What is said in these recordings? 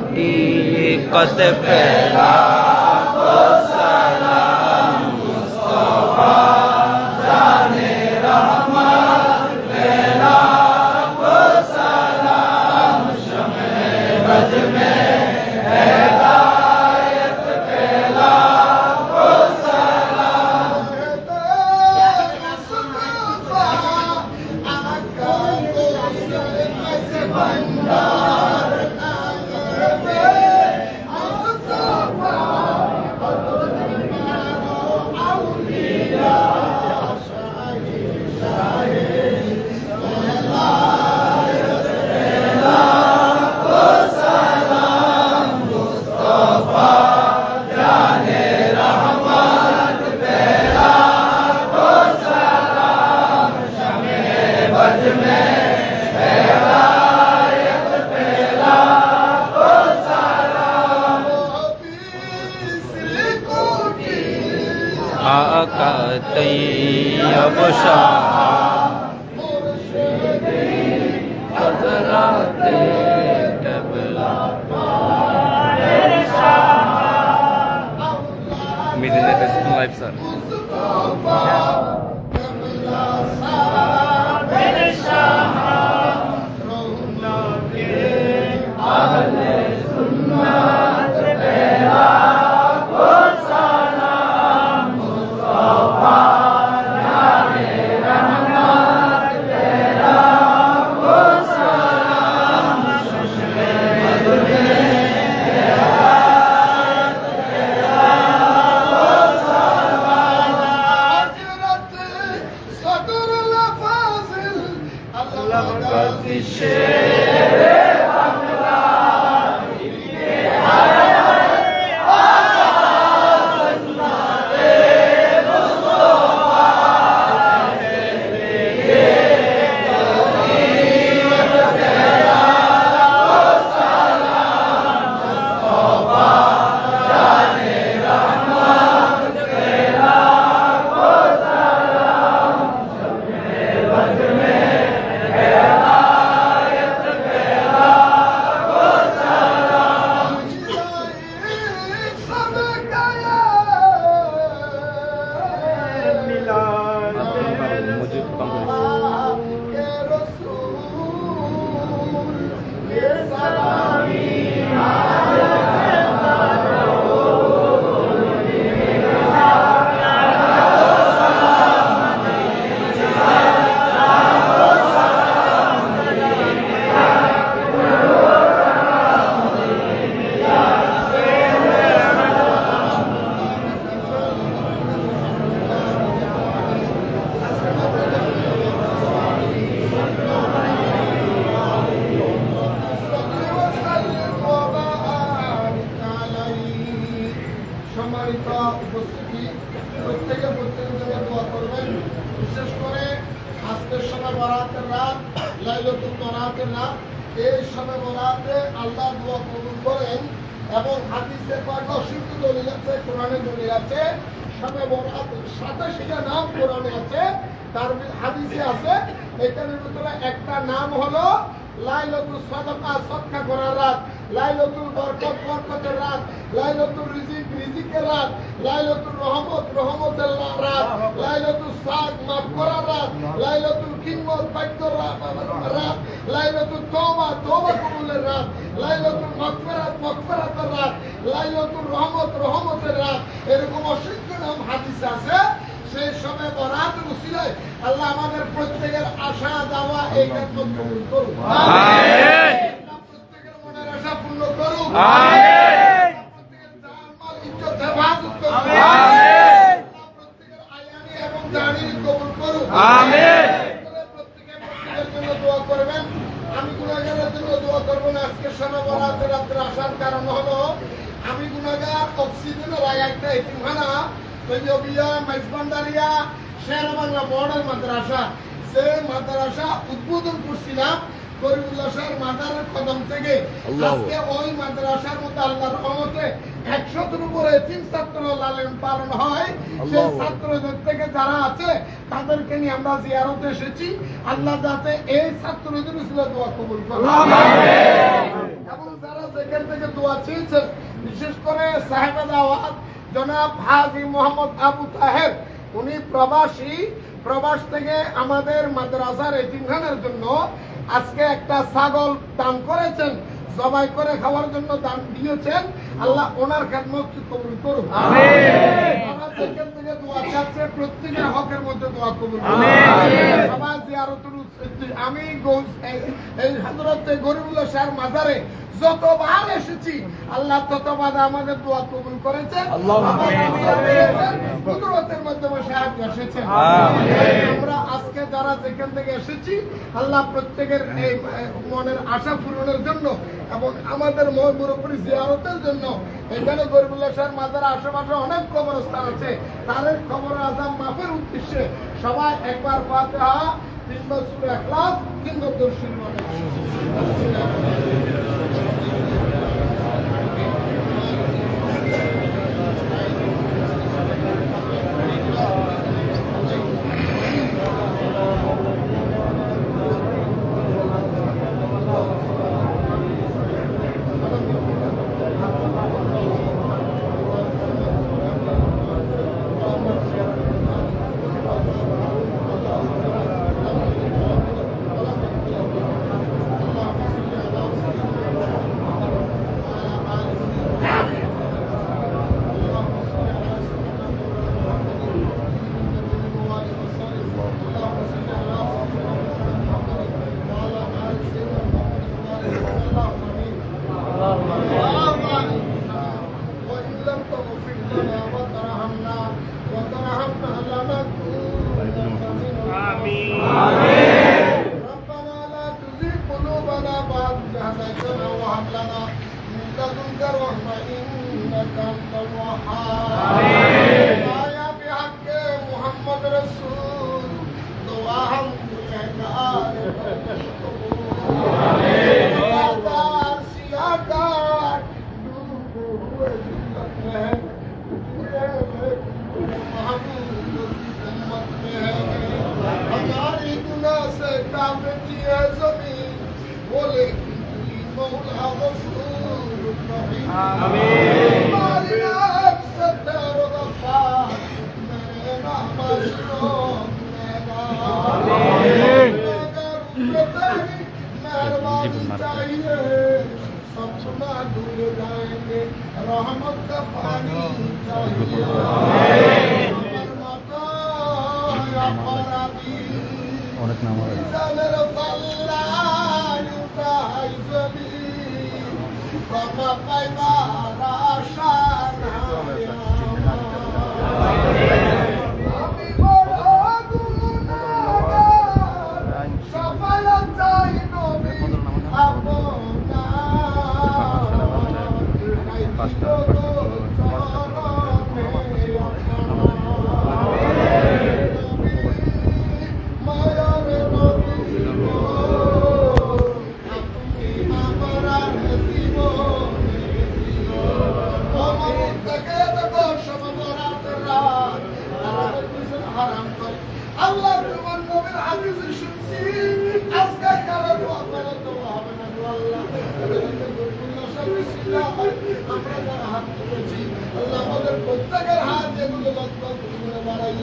हकीकत पहला तो सलाम मुस्तफा जाने रहमत पहला तो सलाम शमे बज में हिदायत पहला तो सलाम मुस्तफा आका तो भंडार आका तैयब शाह मुर्शिदी हज़रत क़िबला Amazing that is live, sir. Mustafa, क़िबला উপস্থিতি প্রত্যেকের জন্য দোয়া করবেন। বিশেষ করে আজকের সময় বরাতের রাত, লাইলাতুল বরাতের রাত, এই সময় বরাতে আল্লাহ দোয়া কবুল করেন এবং হাদিসে পাক অসংখ্য দলিল আছে, কোরআনে দলিল আছে। সবে বরাতের 87টা নাম কোরআনে আছে, তার হাদিসে আছে। এখানের ভিতরে একটা নাম হলো লাইলাতুল সাদাকা, সদকা করার রাত, লাইলাতুল বরকত, বরকতের রাত, লাইলাতুল রিজিক, রিজিকের রাত, লাইলাতুল রহমত, রহমতের রাত, লাইলাতুল সাদ, মাফ করার রাত, লাইলাতুল কিসমত, ভাগ্যের রাত, লাইলাতুল তওবা, তওবা কবুলের রাত, লাইলাতুল মাগফিরাত, মাগফিরাতের রাত, লাইলাতুল রহমত, রহমতের রাত। এরকম অসংখ্য নাম হাদিস আছে। সেই সময় বরাতের উসিলায় আল্লাহ আমাদের প্রত্যেকের আশা দাওয়া এই কাজ কবুল করুন। আমিন। প্রত্যেকের মনের আশা পূর্ণ করুন। আমিন। প্রত্যেকের জান মাল ইজ্জত হেফাজত করুন। আমিন। প্রত্যেকের আয়ানি এবং জানি কবুল করুন। আমিন। প্রত্যেকের জন্য দোয়া করবেন। আমি গুনাহগারের জন্য দোয়া করব না। আজকে সময় বরাতের রাত্রে আসার কারণ হলো আমি গুনাহগার, অক্সিজেনের একটা এতিমখানা মেজবান্ডারিয়া শের বাংলা বর্ডার মাদ্রাসা, সে মাদ্রাসা উদ্বোধন করছিলাম গরিবুল্লাহ শাহের মাজারের কদম থেকে। আজকে ওই মাদ্রাসার মধ্যে আল্লাহর রহমতে 100-এর উপরে 3 ছাত্র লালন পালন হয়। সেই ছাত্রদের থেকে যারা আছে তাদেরকে নিয়ে আমরা জিয়ারতে এসেছি। আল্লাহ যাতে এই ছাত্রদের উসিলা দোয়া কবুল করেন। এবং যারা যেখান থেকে দোয়া চেয়েছেন, বিশেষ করে সাহেবে দাওয়াত জনাব হাজী মোহাম্মদ আবু তাহের, উনি প্রবাসী, প্রবাস থেকে আমাদের মাদ্রাসার এতিমখানার জন্য আজকে একটা ছাগল দান করেছেন, জবাই করে খাওয়ার জন্য দান দিয়েছেন। আল্লাহ ওনার খেদমত কবুল করুন। প্রত্যেকের হকের মধ্যে দোয়া কবুল করুন। সবাই জিয়ারতুল আমি এই হযরত গরিবুল্লাহ শাহের মাজারে যতবার এসেছি আল্লাহ ততবার আমাদের দোয়া কবুল করেছেন। কুদরতের মাধ্যমে সাহায্য এসেছে। আমরা আজকে যারা যেখান থেকে এসেছি আল্লাহ প্রত্যেকের এই মনের আশা পূরণের জন্য এবং আমাদের মুরব্বী জিয়ারতের জন্য এখানে গরিবুল্লাহ শাহের মাজারের আশেপাশে অনেক কবরস্থান আছে, তাদের কবর আযাব মাফের উদ্দেশ্যে সবাই একবার ফাতিহা, 3 বার সূরা ইখলাস, 3 বার দরুদ শরীফ পড়েন।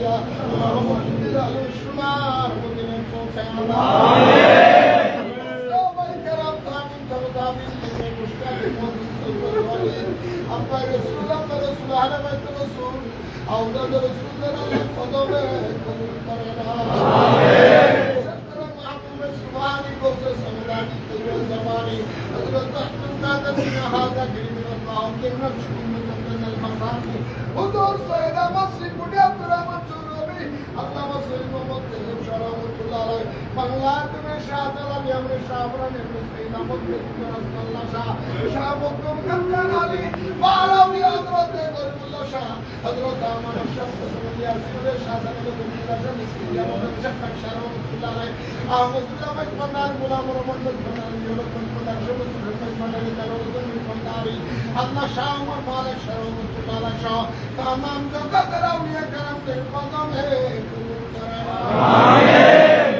দিয়া মোহাম্মদ আলী সুমার মদিনায় পৌঁছায় দাও সবাই کرام তামিন করো তামিন করে মুস্তাকিম মুসলিম আল্লাহ রাসূল আলা বাইত রাসূল আওলাদ রাসূলের আল্লাহ কদমে কবুল করে নাও আমিন محمد سبحانه وتعالى كل زماني حضرت احمد نادر هذا كريم الله كنا من المصائب حضور سيدنا مصر بني عبد الرحمن الشرابي الله مصر محمد شرام الله عليه بنگلاد में शाहदल अली हमने शाहबरा ने सैयदा मुहम्मद रसूल अल्लाह शाह शाह मुकद्दम करन अली बालावी हजरत गरीबुल्लाह शाह हजरत आमन शब्द सुनिया सुरे शाह साहब को मिला है इसलिए हम जब तक शरम अल्लाह अलैहि अहमदुल्लाह मकबनार गुलाम मोहम्मद बनार योलो पंपदार शब्द सुरे मनाली दरोजन पंदारी अल्लाह शाह उमर मालिक शरम अल्लाह शाह तमाम जगत राविया करम के कदम है आमीन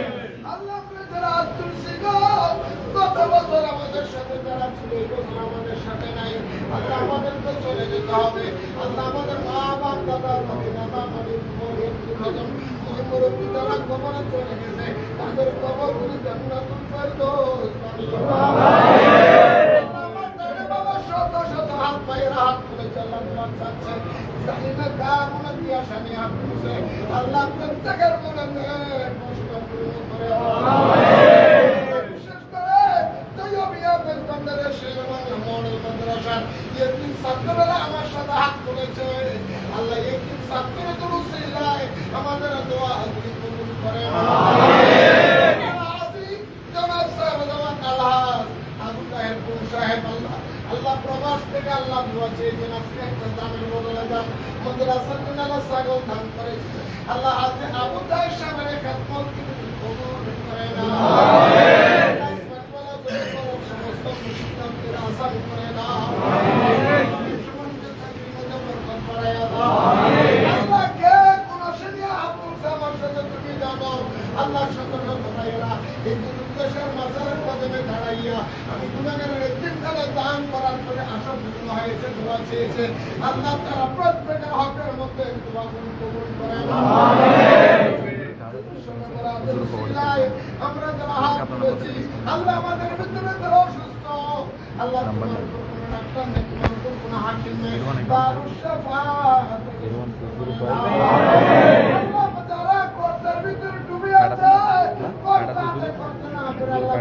আল্লাহ আপনি যারা তুলসী গাছ কত বছর আমাদের সাথে যারা ছিল এই বছর আমাদের সাথে নাই আল্লাহ আমাদেরকে চলে যেতে হবে আল্লাহ আমাদের মা বাপ দাদা দাদি নানা নানি খোদম মুরব্বী যারা কবরে চলে গেছে তাদের কবরগুলি জান্নাতুল ফেরদৌস বানিয়ে দাও আমিন আমার দাদা বাবা শত শত হাত পায়ে হাত তুলে আল্লাহ তোমার চাচ্ছে জানিনা কার মনে কি আশা নিয়ে হাত তুলছে আল্লাহ প্রত্যেকের মনে কষ্ট পূর্ণ করে বিশেষ করে তৈয়বিয়া বেজবান্দারের শেরওয়ানি মডেল মাদ্রাসার ইয়েতিম ছাত্ররা আমার সাথে হাত তুলেছে আল্লাহ ইয়েতিম ছাত্রদের উসিলায় আমাদের দোয়া কবুল করে আমিন আজি জনাব সাহেব জামাত আলহাজ আবু তাহের কোন সাহেব আল্লাহ আল্লাহ প্রবাস থেকে আল্লাহ দোয়া চেয়েছেন আজকে একটা দামের বদলে দাম মাদ্রাসার জন্য আল্লাহ সাগর দান করেছে আল্লাহ আজকে আবু তাহের সামনে খেদমত কবুল করে না আমিন সমস্ত মুশকিলাতের আসান করে না আমিন সমস্ত চাকরিতে বরকত বাড়ায়া দাও আমিন আল্লাহ কে কোন শরিয়া আবুল আমার সাথে তুমি জানো আল্লাহ সতর্ক করাইরা এই দুর্দশার মাঝারের কদমে দাঁড়াইয়া আমি গুনাহগারের এতিমখানা দান করার পরে আশা পূর্ণ হয়েছে দোয়া চেয়েছে আল্লাহ তারা প্রত্যেকের হকের মধ্যে দোয়া কবুল করে আমিন আমরা যারা হাত তুলেছি আল্লাহ আমাদের ভিতরে যারা অসুস্থ আল্লাহ তোমার ডাক্তার নেই তোমার কোনো হাকিম নেই দারুস শাফাত আল্লাহ যারা কর্তার ভিতরে ডুবে আছে করতে না করে আল্লাহ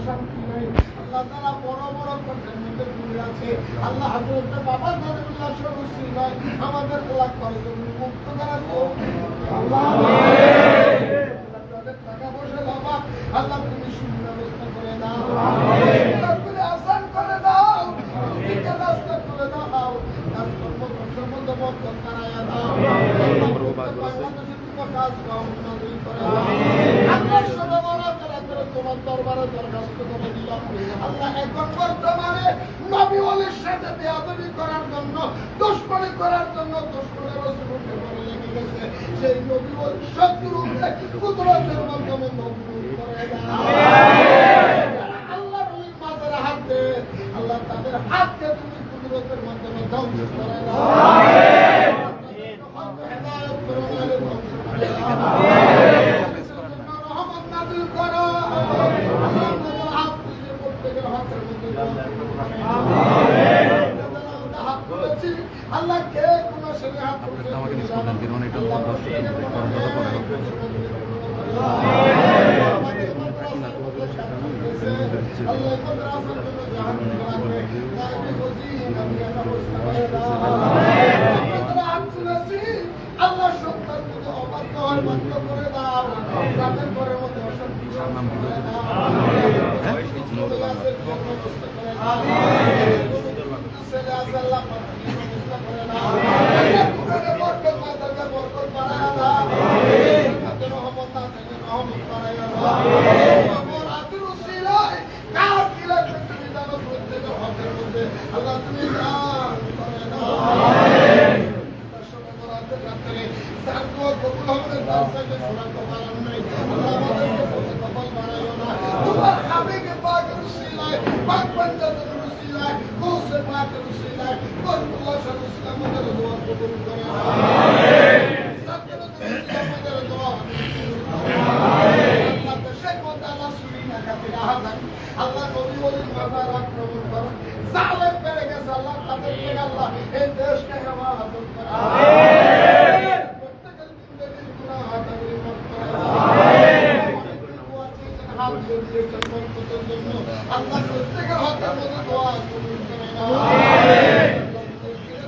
শান্তি নেই আল্লাহ তারা বড় বড় কর্তার মধ্যে ডুবে আছে আল্লাহ হযরত বাবা নবীউল্লাহ শরীফ ভাই আমাদের আল্লাহ করে মুক্ত করার আল্লাহ আমিন তাদের টাকা পয়সা বাবা আল্লাহ তুমি সুব্যবস্থা করে দাও আমিন তুমি আসান করে দাও তুমি রাস্তা করে দাও কাজ কর্ম সম্বন্ধ বরকত করায়া দাও কাজ কাম নবী করে আমিন আল্লাহ সর্ববড় করে তোমার দরবারে দরখাস্ত করে দিলাম আল্লাহ এখন বর্তমানে নবী ওলির সাথে বেয়াদবি করার জন্য দুশমনি করার জন্য দুশমনের রাসূলকে বলে লেগে গেছে সেই নবী ওলি শত্রুকে কুদরতের মাধ্যমে মজবুত করে দাও আমিন আল্লাহ ওই মাঝে হাত দে আল্লাহ তাদের হাতকে তুমি কুদরতের মাধ্যমে ধ্বংস করে দাও আমিন হেদায়েত করো রহমত নাযিল করো আল্লাহ তাদের হাত তুলে প্রত্যেকের হাতের মধ্যে আমিন আল্লাহ কে কোন শরীর হাত তুলে আমাকে নিজ করলেন দিন অনেকটা আল্লাহ মাদ্রাসার জন্য জাহান করে নাকি বুঝি নবী আল্লাহ সন্তান যদি অবাধ্য হয় বাধ্য করে দাও তাদের ঘরের মধ্যে অশান্তি করে দাও ছেলে আছে আল্লাহ ব্যবস্থা করে দাও বরকত মাতাকে বরকত বাড়ায়া দাও রহমত না থেকে রহমত বাড়ায়া দাও আমার আতুর উসিলায় কাফিরা তুমি জানো প্রত্যেকের হকের মধ্যে আল্লাহ তুমি দান করে দাও আমিন সারদুয়া কবুল হবে তার সাথে শোনা কবুল নাই আল্লাহ আমাদেরকে কবুল বানায়ো না তোমার হাবিবে পাকের উসিলায় পাক পঞ্জাতের উসিলায় গোসে পাকের উসিলায় আল্লাহ সাল্লাল্লাহু আলাইহি ওয়াসাল্লামের কবুল করেন আল্লাহ দেশের মধ্যে আল্লাহ চুরি ডাকাতি না হয় আল্লাহ নবী ওলির মাজার আক্রমণ করেন জালেম বেড়ে গেছে আল্লাহ তাদের থেকে আল্লাহ এই দেশকে হেফাজত করেন প্রত্যেকের জিন্দেগির গুনাহ হাতাগুলি মাফ করেন হাত জড়িয়েছেন বরকতের জন্য আল্লাহ প্রত্যেকের হাতের মধ্যে দোয়া কবুল করেন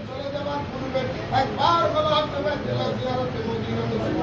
চলে যাবার পূর্বে একবার বলা হবে জিয়ারতে মদিনা নসিব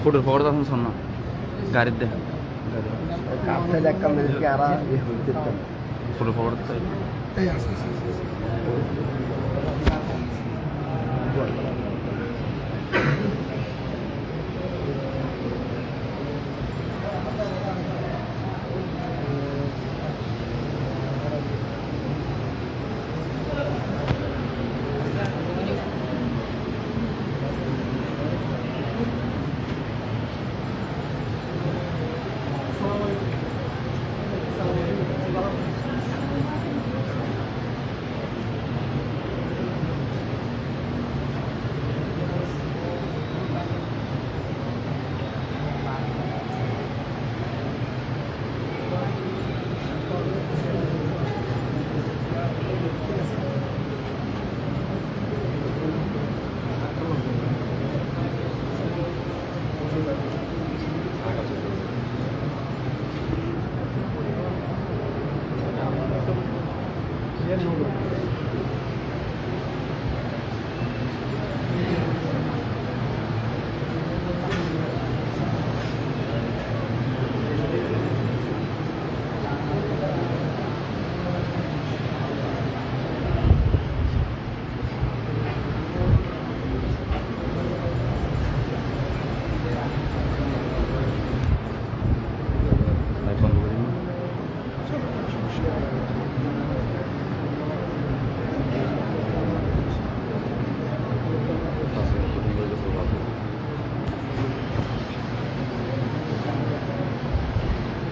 फोटो पकड़ता हूँ सुनना गाड़ी दे काफे देखा मिल के आ रहा ये होते तो फोटो पकड़ता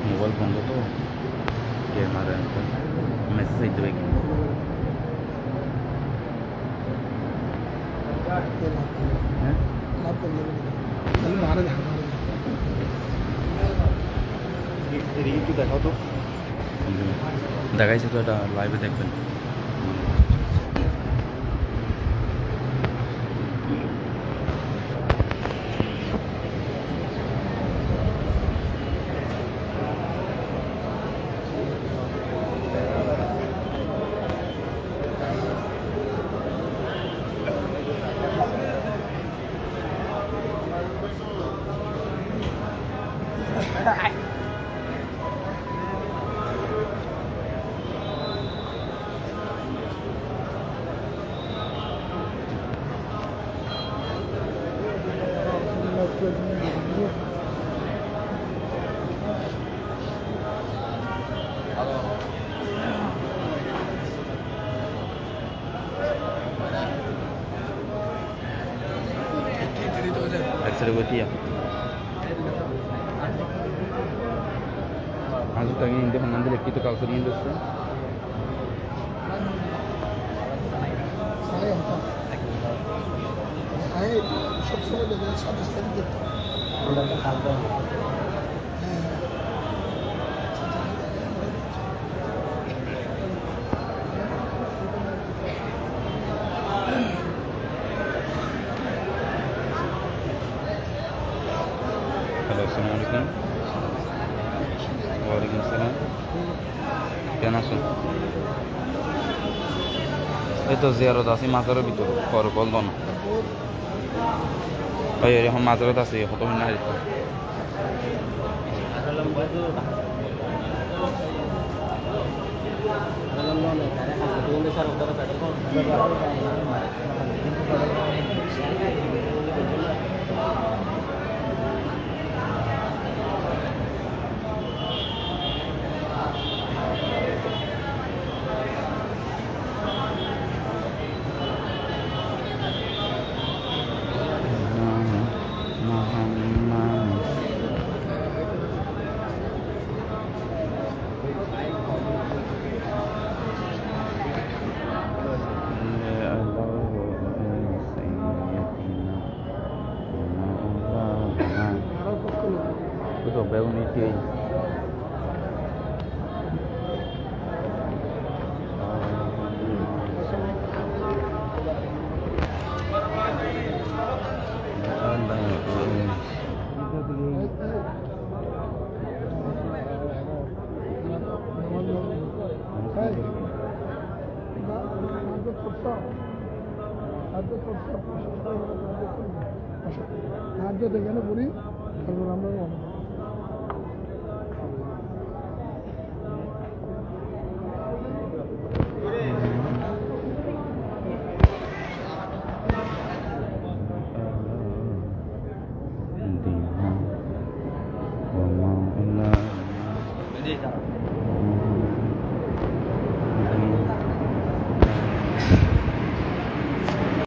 मोबाइल बंद तो कैमरा मैसेज देवे हैं এদিকে একটু দেখাও তো দেখাইছে তো এটা লাইভে দেখবেন Extra buat dia. Aku tadi ini dia mengambil kita kau sendiri tu. Saya সবসময় লেগে সাথে সাথে দিত আমরা খাবো Halo, assalamualaikum. Waalaikumsalam. কেমন আছেন? এই তো জিয়ারত আছি মাজারের ভিতর পরে বলল না ওই এখন মাজারত আছি কত minute Itu bau ni dia. সাহায্য দেখে বলি তারপর আমরা Ini